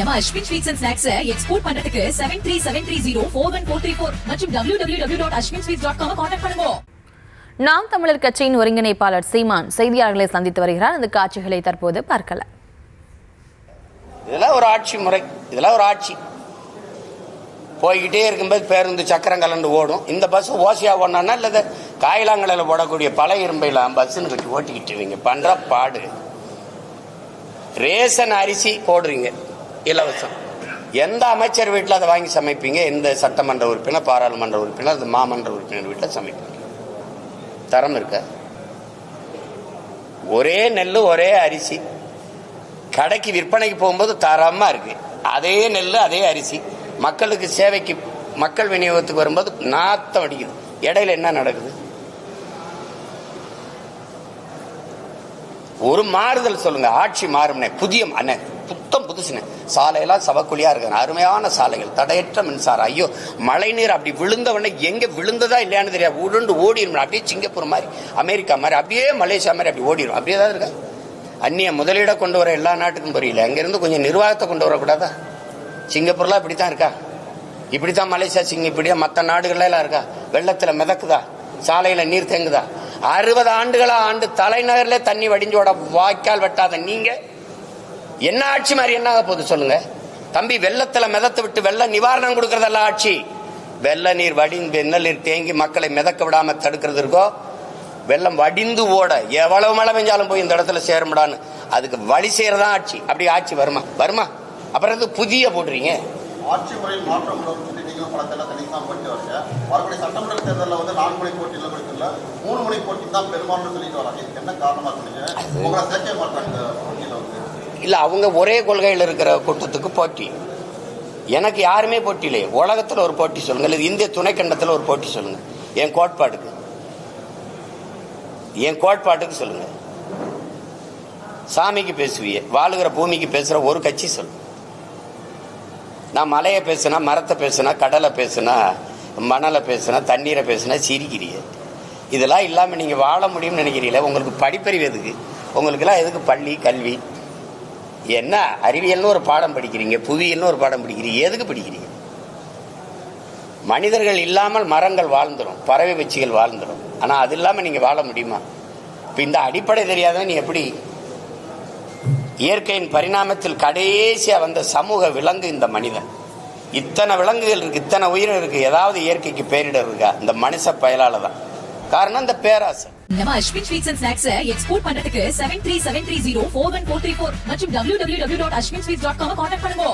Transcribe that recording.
நம்ம Ashwin sweets and snacks export பண்றதுக்கு 7373041434 மற்றும் www.ashwinsweets.com கான்டாக்ட் பண்ணுங்க. நாம் தமிழர் கட்சியின் ஒருங்கிணைப்பாளர் சீமான் செய்தியாளர்களை சந்தித்து வருகிறார். அந்த காட்சிகளை தற்போது பார்க்கலாம். இதெல்லாம் ஒரு ஆட்சி முறை, இதெல்லாம் ஒரு ஆட்சி. போய்கிட்டே இருக்கும்போது பேருந்து சக்கரம் கலந்து ஓடும். இந்த பஸ் ஓசியா ஓடனா இல்லை காயிலாங்கலையில் போடக்கூடிய பல இரும்பையெல்லாம் பஸ்ஸுன்னு கட்டி ஓட்டிக்கிட்டு இவங்க பண்ற பாடு. ரேஷன் அரிசி போடுறீங்க இலவசம். எந்த அமைச்சர் வீட்டில் அதை வாங்கி சமைப்பீங்க? எந்த சட்டமன்ற உறுப்பினர், பாராளுமன்ற உறுப்பினர், அது மாமன்ற உறுப்பினர் வீட்டில் சமைப்பீங்க? தரம் இருக்க? ஒரே நெல் ஒரே அரிசி கடைக்கு விற்பனைக்கு போகும்போது தரமா இருக்கு. அதே நெல் அதே அரிசி மக்களுக்கு சேவைக்கு மக்கள் விநியோகத்துக்கு வரும்போது நாத்தம் அடிக்குது. இடையில என்ன நடக்குது? ஒரு மாறுதல் சொல்லுங்க. ஆட்சி மாறும்னே, புதிய புத்தம் புதுசுன்னு சாலையெல்லாம் சவக்குழியா இருக்கு. அருமையான சாலைகள், தடையற்ற மின்சாரம். ஐயோ, மழை நீர் அப்படி விழுந்தவொடனே எங்க விழுந்ததா இல்லையான்னு தெரியாது, உருண்டு ஓடிடும். அப்படியே சிங்கப்பூர் மாதிரி, அமெரிக்கா மாதிரி, அப்படியே மலேசியா மாதிரி அப்படி ஓடிடும். அப்படியே தான் இருக்கா? அந்நிய முதலீட கொண்டு வர எல்லா நாட்டுக்கும் புரியல. அங்கிருந்து கொஞ்சம் நிர்வாகத்தை கொண்டு வரக்கூடாதா? சிங்கப்பூர்லாம் இப்படித்தான் இருக்கா? இப்படித்தான் மலேசியா, இப்படியா மற்ற நாடுகள்ல எல்லாம் இருக்கா? வெள்ளத்துல மிதக்குதா? சாலையில நீர் தேங்குதா? 60 ஆண்டுகளா ஆண்டு தலைநகர்ல தண்ணி வடிஞ்சோட வாய்க்கால் வெட்டாத நீங்க என்ன ஆட்சி மாதிரி என்ன போகுது சொல்லுங்க தம்பி? வெள்ளத்துல மிதத்து விட்டு வெள்ள நிவாரணம் கொடுக்கறதெல்லாம் ஆட்சி. வெள்ள நீர் வடிந்து வெள்ள நீர் தேங்கி மக்களை மிதக்க விடாம தடுக்கிறது இருக்கோ. வெள்ளம் வடிந்து ஓட எவ்வளவு மழை பெஞ்சாலும் போய் இந்த இடத்துல சேரும்டான்னு அதுக்கு வழி செய்யறதா ஆட்சி. அப்படி ஆட்சி வருமா? வருமா? அப்புறம் புதிய போடுறீங்க. ஆட்சி முறையில் மாற்றம் வரக்கூடிய சட்டமன்ற தேர்தலில் 4 முனை போட்டியில் 3 முனை போட்டி தான் பெரும்பாலும் சொல்லிட்டு வராங்க. இதுக்கு என்ன காரணமா சொன்னீங்க? உங்களை சேர்க்க மாட்டாங்க போட்டியில் இல்ல, அவங்க ஒரே கொள்கையில் இருக்கிற கூட்டத்துக்கு போட்டி. எனக்கு யாருமே போட்டி இல்லையே. உலகத்துல ஒரு போட்டி சொல்லுங்க, இல்லை இந்திய துணைக்கண்டத்தில் ஒரு போட்டி சொல்லுங்க. என் கோட்பாட்டுக்கு சொல்லுங்க. சாமிக்கு பேசுவிய, வாழுகிற பூமிக்கு பேசுற ஒரு கட்சி சொல்லுங்க. நான் மலையை பேசுனா, மரத்தை பேசுனா, கடலை பேசுனா, மணலை பேசுனா, தண்ணீரை பேசுனா சிரிக்கிறீங்க. இதெல்லாம் இல்லாம நீங்க வாழ முடியும்னு நினைக்கிறீங்களா? உங்களுக்கு படிப்பறிவு எதுக்கு? உங்களுக்கு எல்லாம் எதுக்கு பள்ளி கல்வி? என்ன அறிவியல்னு ஒரு பாடம் படிக்கிறீங்க, புவியியல்னு ஒரு பாடம் படிக்கிறீங்க, எதுக்கு படிக்கிறீங்க? மனிதர்கள் இல்லாமல் மரங்கள் வாழ்ந்துடும், பறவை வச்சிகள் வாழ்ந்துடும். ஆனா அது இல்லாம நீங்க வாழ முடியுமா? இப்ப இந்த அடிப்படை தெரியாதவன் நீ எப்படி? இயற்கையின் பரிணாமத்தில் கடைசியா வந்த சமூக விலங்கு இந்த மனிதன். இத்தனை விலங்குகள் இருக்கு, இத்தனை உயிரினம் இருக்கு. ஏதாவது இயற்கைக்கு பேரிடர் இருக்கா? இந்த மனுஷ பயலால தான். காரணம் இந்த பேராசை. நம்ம Ashwin sweets and snacks export பண்றதுக்கு 7373041434 மற்றும் www.ashwinsweets.com கான்டாக்ட் பண்ணுங்க.